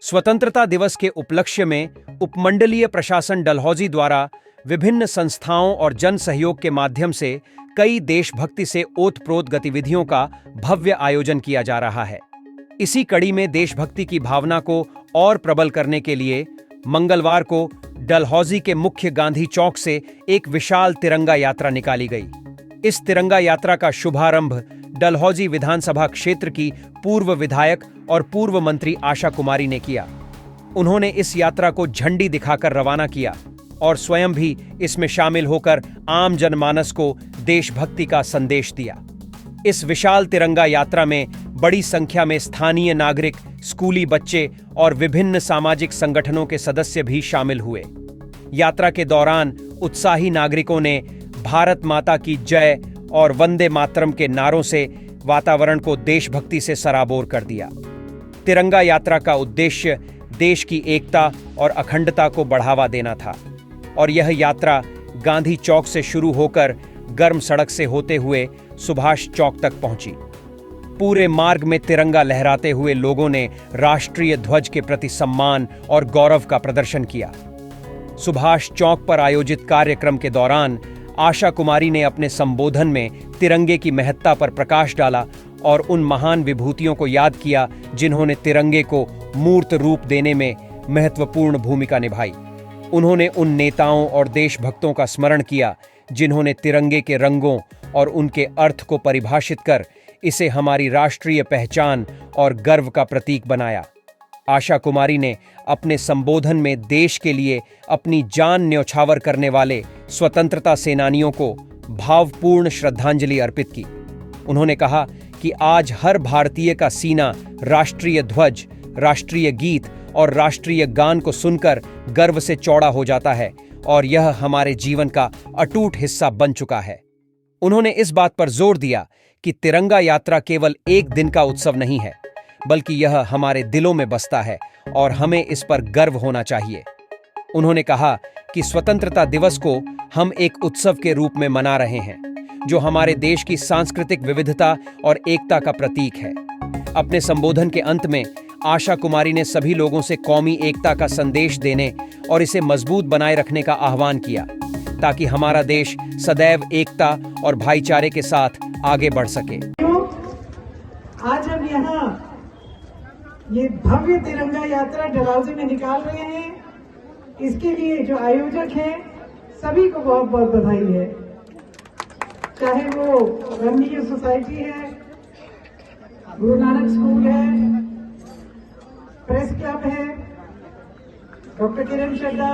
स्वतंत्रता दिवस के उपलक्ष्य में उपमंडलीय प्रशासन डलहौजी द्वारा विभिन्न संस्थाओं और जन सहयोग के माध्यम से कई देशभक्ति से ओतप्रोत गतिविधियों का भव्य आयोजन किया जा रहा है। इसी कड़ी में देशभक्ति की भावना को और प्रबल करने के लिए मंगलवार को डलहौजी के मुख्य गांधी चौक से एक विशाल तिरंगा यात्रा निकाली गई। इस तिरंगा यात्रा का शुभारंभ डलहौजी विधानसभा क्षेत्र की पूर्व विधायक और पूर्व मंत्री आशा कुमारी ने किया। उन्होंने इस यात्रा को झंडी दिखाकर रवाना किया और स्वयं भी इसमें शामिल होकर आम जनमानस को देशभक्ति का संदेश दिया। इस विशाल तिरंगा यात्रा में बड़ी संख्या में स्थानीय नागरिक, स्कूली बच्चे और विभिन्न सामाजिक संगठनों के सदस्य भी शामिल हुए। यात्रा के दौरान उत्साही नागरिकों ने भारत माता की जय और वंदे मातरम के नारों से वातावरण को देशभक्ति से सराबोर कर दिया। तिरंगा यात्रा का उद्देश्य देश की एकता और अखंडता को बढ़ावा देना था और यह यात्रा गांधी चौक से शुरू होकर गर्म सड़क से होते हुए सुभाष चौक तक पहुंची। पूरे मार्ग में तिरंगा लहराते हुए लोगों ने राष्ट्रीय ध्वज के प्रति सम्मान और गौरव का प्रदर्शन किया। सुभाष चौक पर आयोजित कार्यक्रम के दौरान आशा कुमारी ने अपने संबोधन में तिरंगे की महत्ता पर प्रकाश डाला और उन महान विभूतियों को याद किया जिन्होंने तिरंगे को मूर्त रूप देने में महत्वपूर्ण भूमिका निभाई। उन्होंने उन नेताओं और देशभक्तों का स्मरण किया जिन्होंने तिरंगे के रंगों और उनके अर्थ को परिभाषित कर इसे हमारी राष्ट्रीय पहचान और गर्व का प्रतीक बनाया। आशा कुमारी ने अपने संबोधन में देश के लिए अपनी जान न्यौछावर करने वाले स्वतंत्रता सेनानियों को भावपूर्ण श्रद्धांजलि अर्पित की। उन्होंने कहा कि आज हर भारतीय का सीना राष्ट्रीय ध्वज, राष्ट्रीय गीत और राष्ट्रीय गान को सुनकर गर्व से चौड़ा हो जाता है और यह हमारे जीवन का अटूट हिस्सा बन चुका है। उन्होंने इस बात पर जोर दिया कि तिरंगा यात्रा केवल एक दिन का उत्सव नहीं है, बल्कि यह हमारे दिलों में बसता है और हमें इस पर गर्व होना चाहिए। उन्होंने कहा कि स्वतंत्रता दिवस को हम एक उत्सव के रूप में मना रहे हैं, जो हमारे देश की सांस्कृतिक विविधता और एकता का प्रतीक है। अपने संबोधन के अंत में आशा कुमारी ने सभी लोगों से कौमी एकता का संदेश देने और इसे मजबूत बनाए रखने का आह्वान किया, ताकि हमारा देश सदैव एकता और भाईचारे के साथ आगे बढ़ सके। आज हम यहाँ ये भव्य तिरंगा यात्रा डलहौजी में निकाल रहे हैं। इसके लिए जो आयोजक हैं सभी को बहुत बहुत बधाई है। चाहे वो रमणीय सोसाइटी है, गुरु नानक स्कूल है, प्रेस क्लब है, डॉक्टर किरण चड्डा,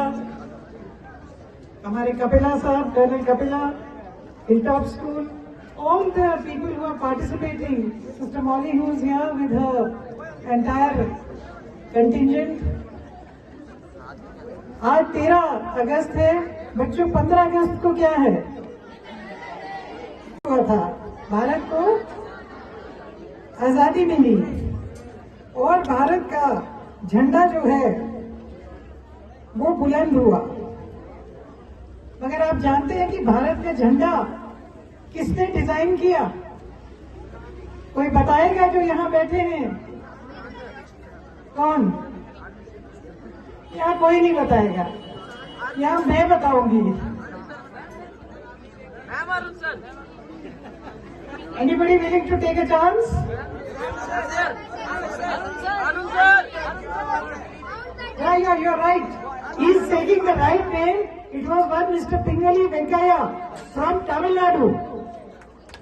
हमारे कपिला साहब, colonel Kapila, hilltop school, all the people who are participating, Sister Molly who is here with her entire contingent. आज 13 अगस्त है बच्चों। 15 अगस्त को क्या है? हुआ था, भारत को आजादी मिली और भारत का झंडा जो है वो बुलंद हुआ। मगर आप जानते हैं कि भारत का झंडा किसने डिजाइन किया? कोई बताएगा जो यहाँ बैठे हैं? कौन? यहाँ कोई नहीं बताएगा, यहाँ मैं बताऊंगी। Anybody willing to take a chance? Yeah, you're right. He's taking the right name. It was one Mr. Pingali Venkaya from Tamil Nadu.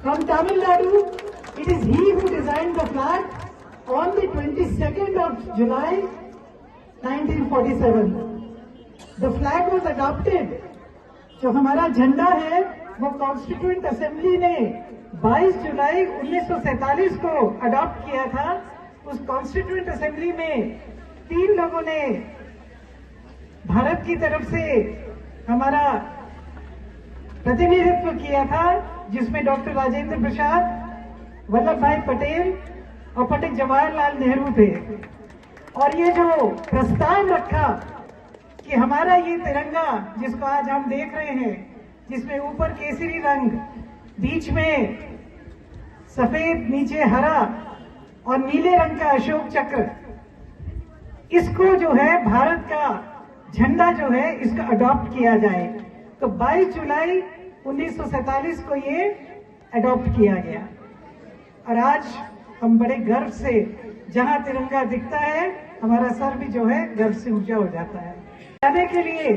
From Tamil Nadu, it is he who designed the flag on the 22nd of July 1947. The flag was adopted. जो हमारा झंडा है वो constituent assembly ने 22 जुलाई 1947 को adopt किया था। उस कॉन्स्टिट्यूएंट असेंबली में 3 लोगों ने भारत की तरफ से हमारा प्रतिनिधित्व किया था, जिसमें डॉक्टर राजेंद्र प्रसाद, वल्लभ भाई पटेल और पंडित जवाहरलाल नेहरू थे। और ये जो प्रस्ताव रखा कि हमारा ये तिरंगा जिसको आज हम देख रहे हैं, जिसमें ऊपर केसरी रंग, बीच में सफेद, नीचे हरा और नीले रंग का अशोक चक्र, इसको जो है भारत का झंडा जो है इसका अडॉप्ट किया जाए। तो 22 जुलाई 1947 को ये अडॉप्ट किया गया और आज हम बड़े गर्व से जहां तिरंगा दिखता है हमारा सर भी जो है गर्व से ऊंचा हो जाता है। जाने के लिए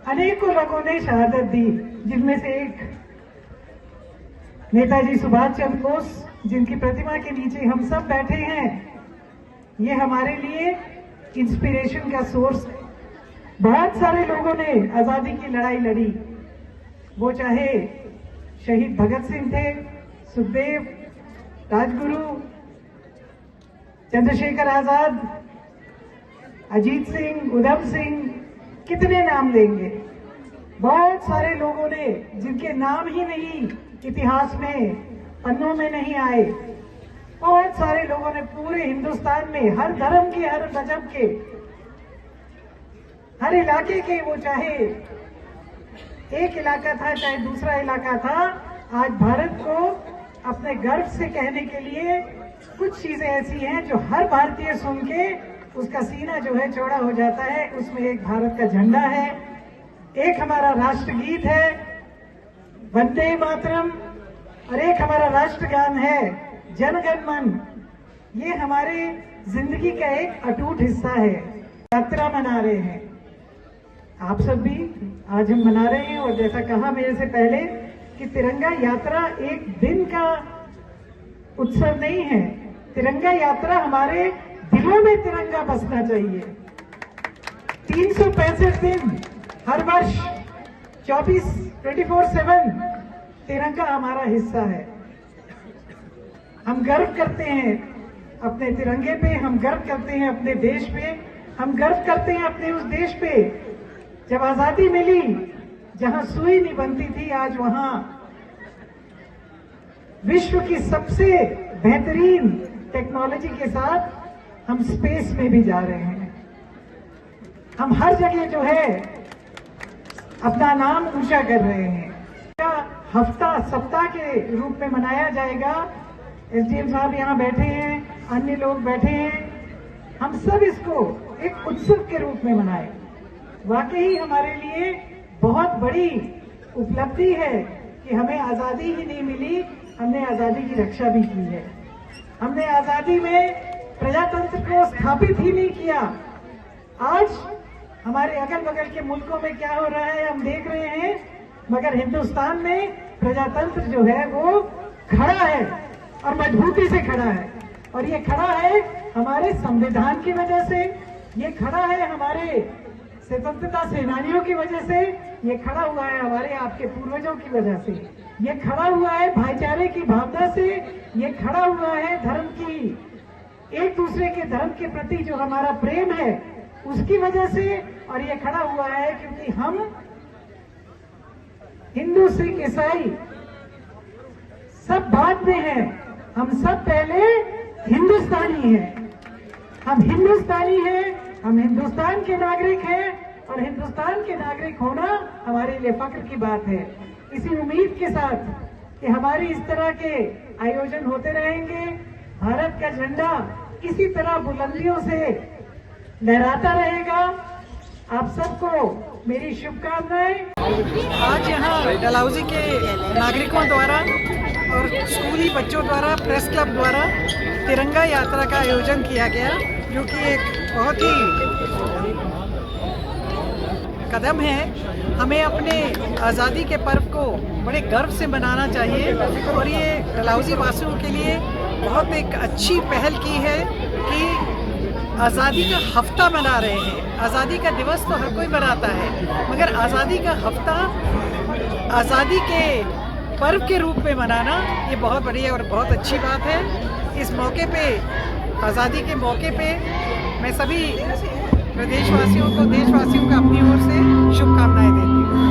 अनेकों लोगों ने शहादत दी, जिनमें से एक नेताजी सुभाष चंद्र बोस, जिनकी प्रतिमा के नीचे हम सब बैठे हैं। ये हमारे लिए इंस्पिरेशन का सोर्स है। बहुत सारे लोगों ने आजादी की लड़ाई लड़ी, वो चाहे शहीद भगत सिंह थे, सुखदेव, राजगुरु, चंद्रशेखर आजाद, अजीत सिंह, उधम सिंह, कितने नाम लेंगे। बहुत सारे लोगों ने जिनके नाम ही नहीं इतिहास में पन्नों में नहीं आए, बहुत सारे लोगों ने पूरे हिंदुस्तान में हर धर्म के, हर मजहब के, हर इलाके के, वो चाहे एक इलाका था चाहे दूसरा इलाका था, आज भारत को अपने गर्व से कहने के लिए कुछ चीजें ऐसी हैं जो हर भारतीय सुन के उसका सीना जो है चौड़ा हो जाता है। उसमें एक भारत का झंडा है, एक हमारा राष्ट्रगीत है वंदे मातरम, और एक हमारा राष्ट्रगान है जन गण मन। ये हमारे जिंदगी का एक अटूट हिस्सा है। यात्रा मना रहे हैं आप सब भी, आज हम मना रहे हैं। और जैसा कहा मेरे से पहले कि तिरंगा यात्रा एक दिन का उत्सव नहीं है, तिरंगा यात्रा हमारे दिलों में तिरंगा बसना चाहिए। 365 दिन हर वर्ष 24/7 तिरंगा हमारा हिस्सा है। हम गर्व करते हैं अपने तिरंगे पे, हम गर्व करते हैं अपने देश पे, हम गर्व करते हैं अपने उस देश पे जब आजादी मिली, जहां सुई नहीं बनती थी, आज वहां विश्व की सबसे बेहतरीन टेक्नोलॉजी के साथ हम स्पेस में भी जा रहे हैं। हम हर जगह जो है अपना नाम ऊंचा कर रहे हैं। हफ्ता सप्ताह के रूप में मनाया जाएगा। एसडीएम साहब यहाँ बैठे हैं, अन्य लोग बैठे हैं, हम सब इसको एक उत्सव के रूप में मनाएं। वाकई हमारे लिए बहुत बड़ी उपलब्धि है कि हमें आजादी ही नहीं मिली, हमने आजादी की रक्षा भी की है। हमने आजादी में प्रजातंत्र को स्थापित ही नहीं किया। आज हमारे अगल बगल के मुल्कों में क्या हो रहा है हम देख रहे हैं, मगर हिंदुस्तान में प्रजातंत्र जो है वो खड़ा है और मजबूती से खड़ा है। और ये खड़ा है हमारे संविधान की वजह से, ये खड़ा है हमारे स्वतंत्रता सेनानियों की वजह से, ये खड़ा हुआ है हमारे आपके पूर्वजों की वजह से, ये खड़ा हुआ है भाईचारे की भावना से, ये खड़ा हुआ है धर्म की, एक दूसरे के धर्म के प्रति जो हमारा प्रेम है उसकी वजह से, और ये खड़ा हुआ है क्योंकि हम हिंदू, सिख, ईसाई सब बाद में हैं, हम सब पहले हिंदुस्तानी हैं। हम हिंदुस्तानी हैं, हम हिंदुस्तान के नागरिक हैं, और हिंदुस्तान के नागरिक होना हमारे लिए फख्र की बात है। इसी उम्मीद के साथ कि हमारी इस तरह के आयोजन होते रहेंगे, भारत का झंडा इसी तरह बुलंदियों से लहराता रहेगा। आप सबको मेरी शुभकामनाएं। आज यहाँ डलहौजी के नागरिकों द्वारा और स्कूली बच्चों द्वारा, प्रेस क्लब द्वारा तिरंगा यात्रा का आयोजन किया गया, जो कि एक बहुत ही कदम है। हमें अपने आज़ादी के पर्व को बड़े गर्व से मनाना चाहिए, और ये डलहौजी वासियों के लिए बहुत एक अच्छी पहल की है कि आज़ादी का हफ्ता मना रहे हैं। आज़ादी का दिवस तो हर कोई मनाता है, मगर आज़ादी का हफ्ता आज़ादी के पर्व के रूप में मनाना ये बहुत बढ़िया और बहुत अच्छी बात है। इस मौके पे, आज़ादी के मौके पे, मैं सभी प्रदेशवासियों को, देशवासियों को अपनी ओर से शुभकामनाएं देती हूँ।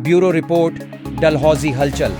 ब्यूरो रिपोर्ट, डलहौजी हलचल।